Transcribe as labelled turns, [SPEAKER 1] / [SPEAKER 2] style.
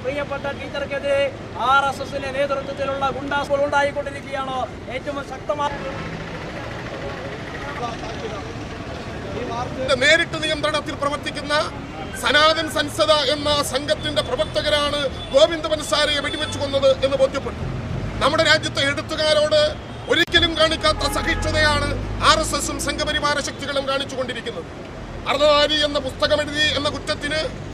[SPEAKER 1] പ്രിയപ്പെട്ട ടീച്ചർക്കെതിരെ RSSന്റെ നേതൃത്വത്തിലുള്ള ഗുണ്ടാസ്കൾ ഉണ്ടായിക്കൊണ്ടിരിക്കുകയാണ്. ഏറ്റവും ശക്തമായ
[SPEAKER 2] നേരിട്ട് നിയന്ത്രണത്തിൽ പ്രവർത്തിക്കുന്ന സനാതൻ സൻസദ എന്ന സംഘത്തിന്റെ പ്രവർത്തകരാണ് ഗോവിന്ദ പൻസാരയെ വെടിവെച്ചു കൊന്നത് എന്ന് ബോധ്യപ്പെട്ടു. നമ്മുടെ രാജ്യത്തെ എഴുത്തുകാരോട് ഒരിക്കലും കാണിക്കാത്ത സഹിഷ്ണുതയാണ് RSSും സംഘപരിവാര ശക്തികളും കാണിച്ചുകൊണ്ടിരിക്കുന്നത്. അർദ്ധനാരി എന്ന പുസ്തകമെഴുതി എന്ന കുറ്റത്തിന്